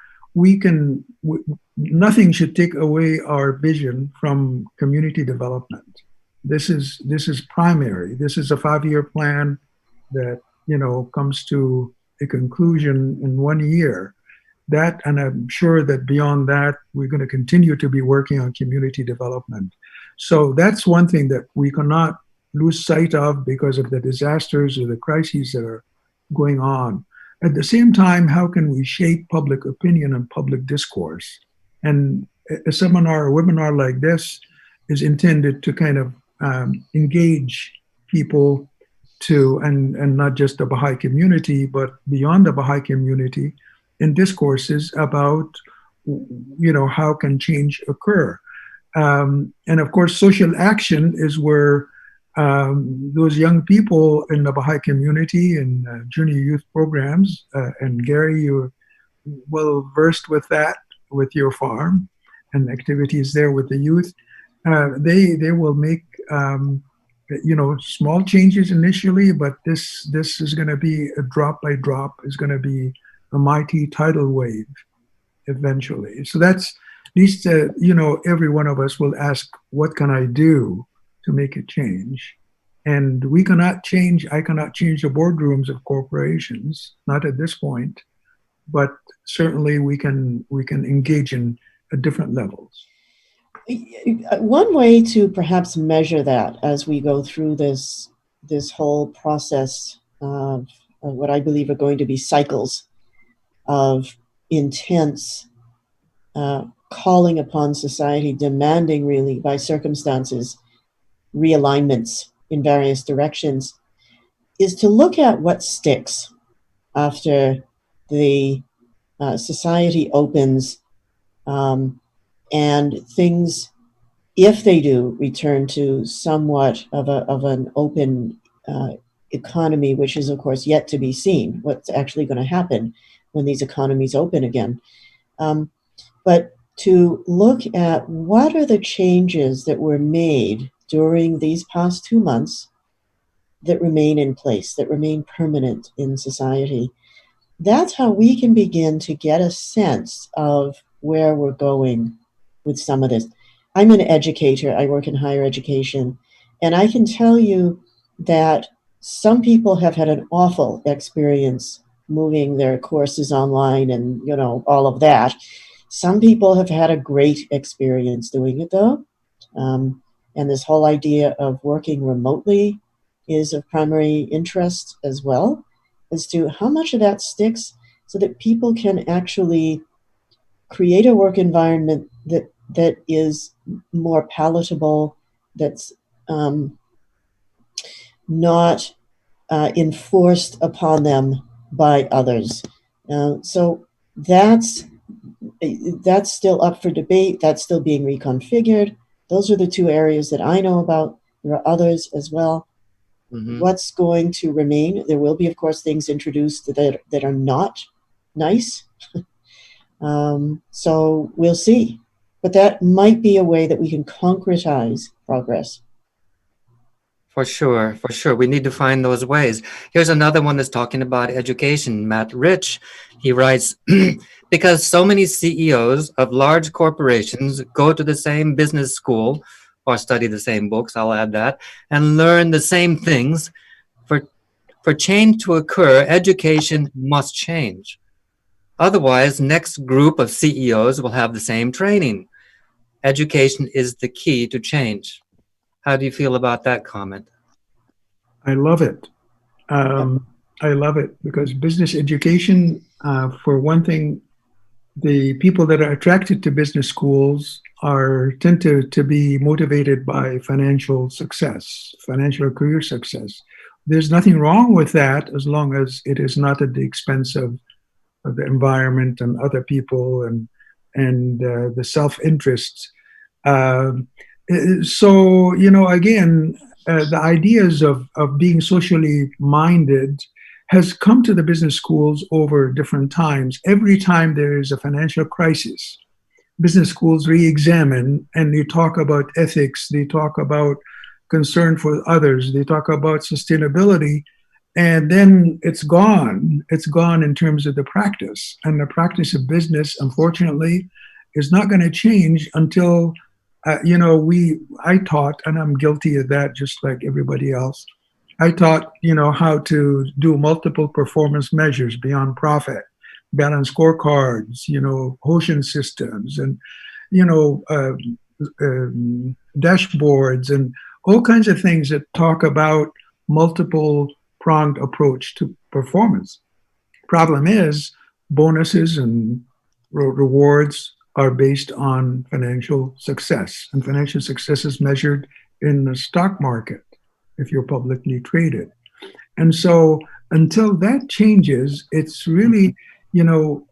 nothing should take away our vision from community development. This is primary. This is a 5-year plan that, comes to a conclusion in 1 year. That, and I'm sure that beyond that, we're going to continue to be working on community development. So that's one thing that we cannot lose sight of because of the disasters or the crises that are going on. At the same time, how can we shape public opinion and public discourse? And a seminar or webinar like this is intended to kind of engage people and not just the Baha'i community, but beyond the Baha'i community, in discourses about, how can change occur. And of course, social action is where those young people in the Baha'i community and junior youth programs, and Gary, you're well versed with that, with your farm and activities there with the youth. They will make small changes initially, but this is going to be a drop by drop, is going to be a mighty tidal wave eventually. So that's at least, every one of us will ask, what can I do to make a change? And I cannot change the boardrooms of corporations, not at this point, but certainly we can engage in at different levels. One way to perhaps measure that as we go through this whole process of what I believe are going to be cycles of intense calling upon society, demanding really by circumstances realignments in various directions, is to look at what sticks after the society opens and things, if they do return to somewhat of an open economy, which is of course yet to be seen, what's actually going to happen when these economies open again. But to look at what are the changes that were made during these past 2 months that remain in place, that remain permanent in society. That's how we can begin to get a sense of where we're going with some of this. I'm an educator, I work in higher education, and I can tell you that some people have had an awful experience moving their courses online and, all of that. Some people have had a great experience doing it, though. And this whole idea of working remotely is of primary interest as well, as to how much of that sticks so that people can actually create a work environment that is more palatable, that's not enforced upon them by others. So that's still up for debate. That's still being reconfigured. Those are the two areas that I know about. There are others as well. Mm-hmm. What's going to remain? There will be, of course, things introduced that are not nice. So we'll see. But that might be a way that we can concretize progress. For sure, for sure. We need to find those ways. Here's another one that's talking about education. Matt Rich, he writes, because so many CEOs of large corporations go to the same business school or study the same books, I'll add that, and learn the same things. For, for change to occur, education must change. Otherwise, next group of CEOs will have the same training. Education is the key to change. How do you feel about that comment? I love it. Yep. I love it because business education, for one thing, the people that are attracted to business schools are tend to be motivated by financial success, financial career success. There's nothing wrong with that as long as it is not at the expense of the environment and other people and the self-interest. Um, so again, the ideas of being socially minded has come to the business schools over different times. Every time there is a financial crisis, business schools re-examine and they talk about ethics, they talk about concern for others, they talk about sustainability, and then it's gone. It's gone in terms of the practice. And the practice of business, unfortunately, is not going to change until, I taught, and I'm guilty of that just like everybody else. I taught, how to do multiple performance measures beyond profit, balance scorecards, Hoshin systems, and, you know, uh, dashboards, and all kinds of things that talk about multiple pronged approach to performance. Problem is, bonuses and rewards are based on financial success, and financial success is measured in the stock market if you're publicly traded. And so until that changes, it's really, you know,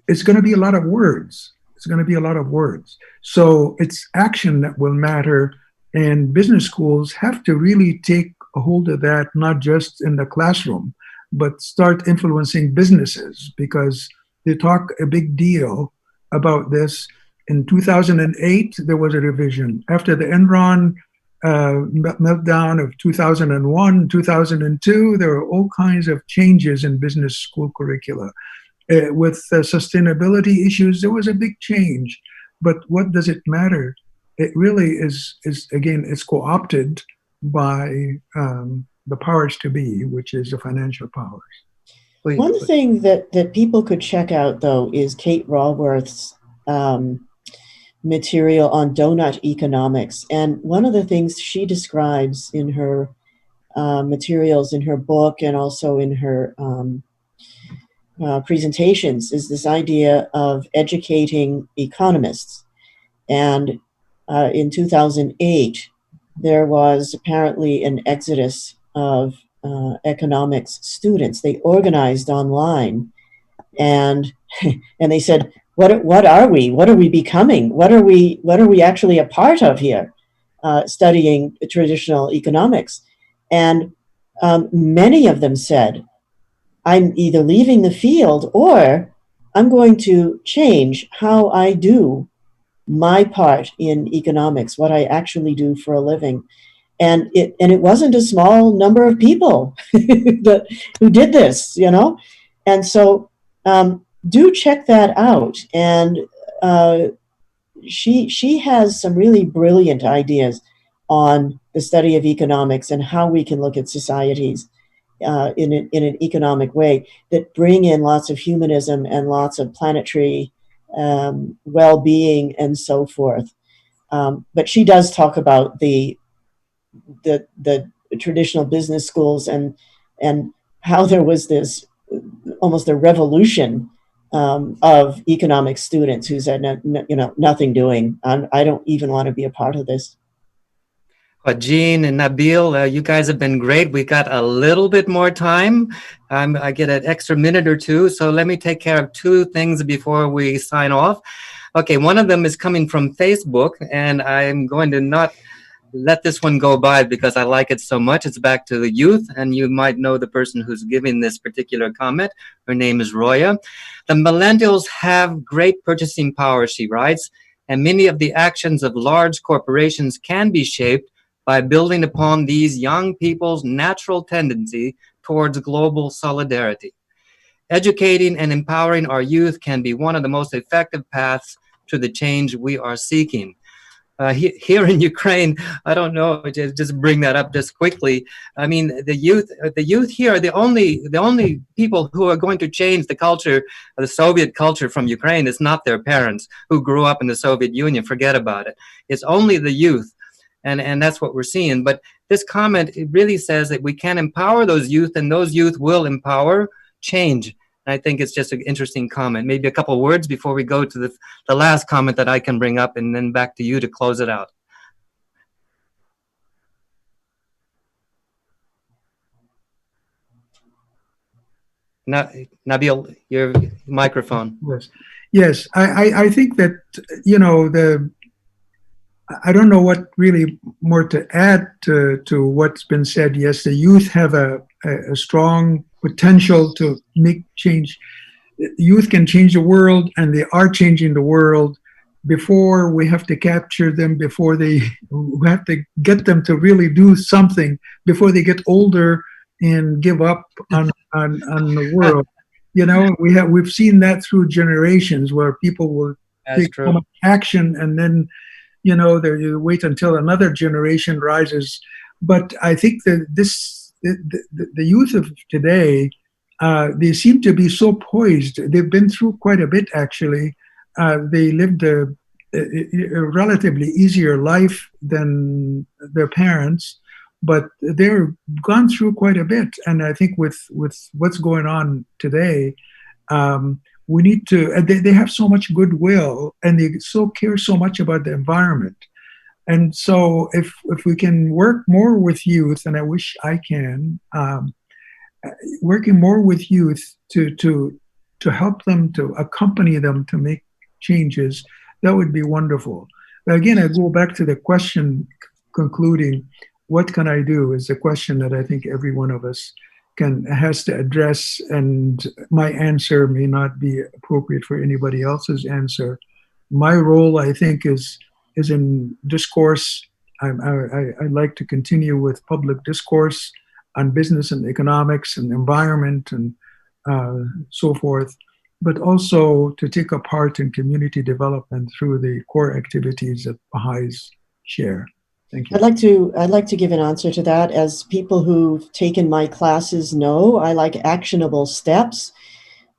it's going to be a lot of words. It's going to be a lot of words. So it's action that will matter. And business schools have to really take a hold of that, not just in the classroom, but start influencing businesses because they talk a big deal about this. In 2008, there was a revision. After the Enron meltdown of 2001, 2002, there were all kinds of changes in business school curricula. With sustainability issues, there was a big change. But what does it matter? It really is again, it's co-opted by the powers to be, which is the financial powers. One thing that people could check out, though, is Kate Raworth's material on donut economics. And one of the things she describes in her materials, in her book, and also in her presentations is this idea of educating economists. And in 2008, there was apparently an exodus of economics students. They organized online, and and they said, "What are we? What are we becoming? What are we actually a part of here? Studying traditional economics?" And many of them said, "I'm either leaving the field or I'm going to change how I do my part in economics, what I actually do for a living." And it wasn't a small number of people who did this, And so do check that out. And she has some really brilliant ideas on the study of economics and how we can look at societies in an economic way that bring in lots of humanism and lots of planetary well-being and so forth. But she does talk about the traditional business schools and how there was this almost a revolution of economic students who said, nothing doing. I don't even want to be a part of this. Jean and Nabil, you guys have been great. We got a little bit more time. I get an extra minute or two. So let me take care of two things before we sign off. Okay, one of them is coming from Facebook, and I'm going to not let this one go by because I like it so much. It's back to the youth, and you might know the person who's giving this particular comment. Her name is Roya. The millennials have great purchasing power, she writes, and many of the actions of large corporations can be shaped by building upon these young people's natural tendency towards global solidarity. Educating and empowering our youth can be one of the most effective paths to the change we are seeking. Here in Ukraine, I don't know, just bring that up just quickly. I mean, the youth here are the only people who are going to change the culture, the Soviet culture from Ukraine. It's not their parents who grew up in the Soviet Union. Forget about it. It's only the youth. And that's what we're seeing. But this comment, it really says that we can empower those youth, and those youth will empower change. And I think it's just an interesting comment. Maybe a couple of words before we go to the last comment that I can bring up, and then back to you to close it out. Nabil, your microphone. Yes. I think that, you know, I don't know what really more to add to what's been said. Yes, the youth have a strong potential to make change. Youth can change the world, and they are changing the world. Before we have to capture them, before we have to get them to really do something, before they get older and give up on the world. You know, we've seen that through generations where people will take so much action, and then, you know, you wait until another generation rises. But I think that the youth of today, they seem to be so poised. They've been through quite a bit, actually. They lived a relatively easier life than their parents, but they're gone through quite a bit. And I think with what's going on today, we need to, they have so much goodwill, and they care so much about the environment. And so if we can work more with youth, and I wish I can, working more with youth to help them, to accompany them to make changes, that would be wonderful. But again, I go back to the question concluding, what can I do, is the question that I think every one of us has to address, and my answer may not be appropriate for anybody else's answer. My role, I think, is in discourse. I like to continue with public discourse on business and economics and environment and so forth, but also to take a part in community development through the core activities that Baha'is share. Thank you. I'd like to give an answer to that. As people who've taken my classes know, I like actionable steps.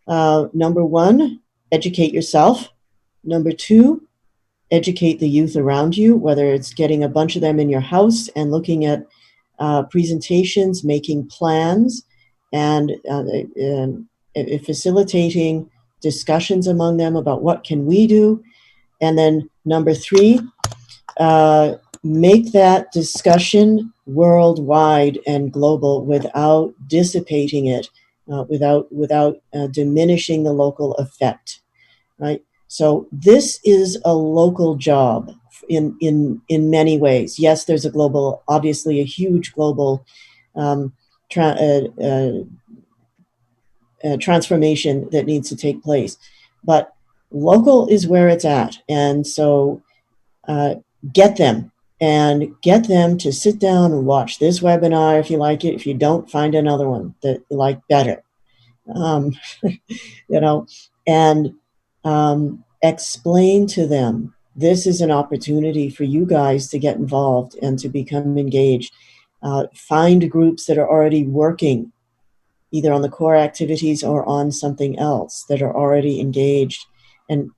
Number one, educate yourself. Number two, educate the youth around you, whether it's getting a bunch of them in your house and looking at presentations, making plans, and facilitating discussions among them about what can we do. And then number three, make that discussion worldwide and global without dissipating it, without diminishing the local effect, right? So this is a local job in many ways. Yes, there's obviously a huge global transformation that needs to take place, but local is where it's at. And so get them to sit down and watch this webinar if you like it. If you don't, find another one that you like better. You know, and explain to them, this is an opportunity for you guys to get involved and to become engaged. Find groups that are already working either on the core activities or on something else that are already engaged, and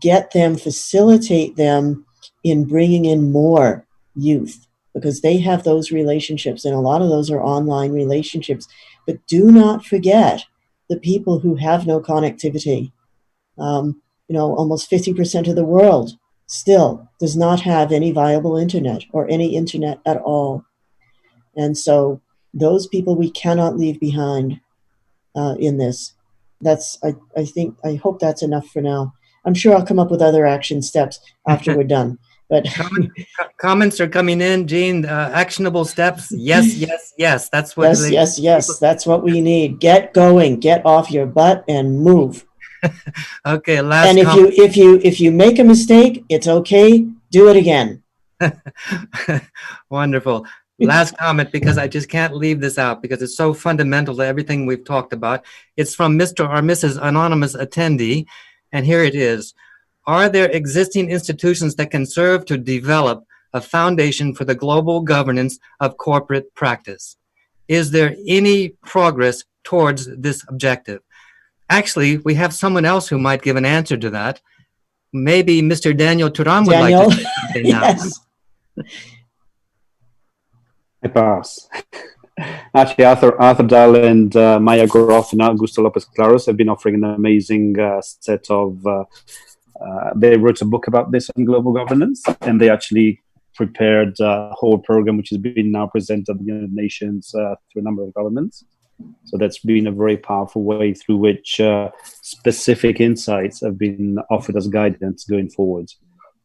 get them, facilitate them in bringing in more youth, because they have those relationships, and a lot of those are online relationships. But do not forget the people who have no connectivity. You know, almost 50% of the world still does not have any viable internet or any internet at all. And so those people we cannot leave behind in this. I hope that's enough for now. I'm sure I'll come up with other action steps after we're done. But comments are coming in, Jean. Actionable steps. Yes, yes, yes. That's what. Yes. That's what we need. Get going. Get off your butt and move. Okay. Last. And if you make a mistake, it's okay. Do it again. Wonderful. Last comment, because I just can't leave this out because it's so fundamental to everything we've talked about. It's from Mr. or Mrs. Anonymous Attendee, and here it is. Are there existing institutions that can serve to develop a foundation for the global governance of corporate practice? Is there any progress towards this objective? Actually, we have someone else who might give an answer to that. Maybe Mr. Daniel Turan would like Daniel, to say something now. yes. I pass. Actually, Arthur Dahl and Maya Groff and Augusto Lopez Claros have been offering an amazing set of. They wrote a book about this on global governance, and they actually prepared a whole program which has been now presented at the United Nations through a number of governments. So that's been a very powerful way through which specific insights have been offered as guidance going forward.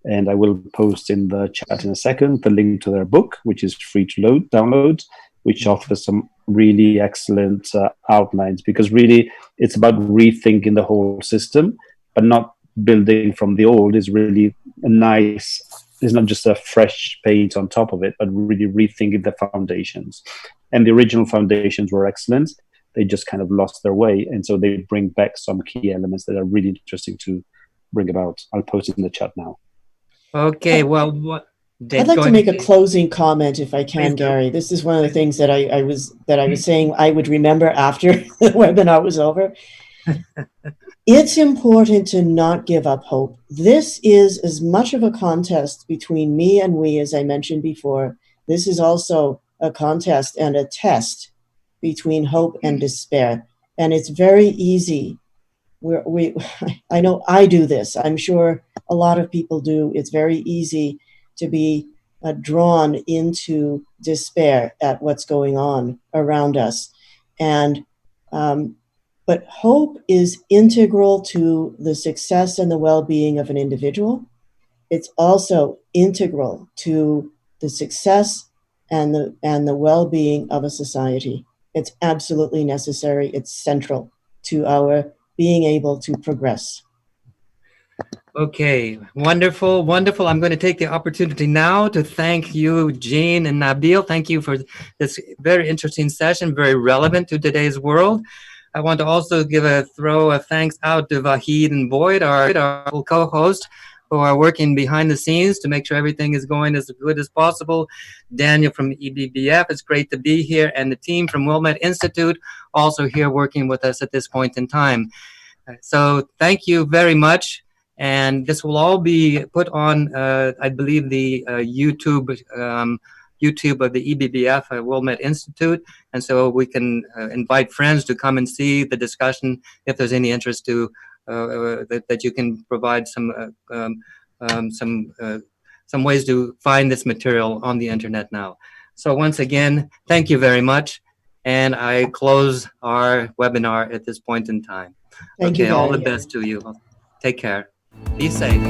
And I will post in the chat in a second the link to their book, which is free to download, which offers some really excellent outlines, because really it's about rethinking the whole system, but not building from the old. Is really a nice, it's not just a fresh paint on top of it, but really rethinking the foundations. And the original foundations were excellent. They just kind of lost their way. And so they bring back some key elements that are really interesting to bring about. I'll post it in the chat now. Okay, well, I'd like to make a ahead. closing comment, if I can, Please do. Gary. This is one of the things that I was saying I would remember after the webinar was over. It's important to not give up hope. This is as much of a contest between me and we, as I mentioned before. This is also a contest and a test between hope and despair. And it's very easy. I know I do this. I'm sure a lot of people do. It's very easy to be drawn into despair at what's going on around us. And but hope is integral to the success and the well-being of an individual. It's also integral to the success and the well-being of a society. It's absolutely necessary. It's central to our being able to progress. Okay, wonderful, wonderful. I'm going to take the opportunity now to thank you, Jean and Nabil. Thank you for this very interesting session, very relevant to today's world. I want to also throw a thanks out to Vahid and Boyd, our co-host, who are working behind the scenes to make sure everything is going as good as possible. Daniel from EBBF, it's great to be here, and the team from Wilmette Institute also here working with us at this point in time. So thank you very much. And this will all be put on, I believe, the YouTube of the EBBF, Wilmette Institute. And so we can invite friends to come and see the discussion if there's any interest to that you can provide some ways to find this material on the internet now. So once again, thank you very much. And I close our webinar at this point in time. Thank you, Okay, all Gary. the best to you. Take care. Be safe.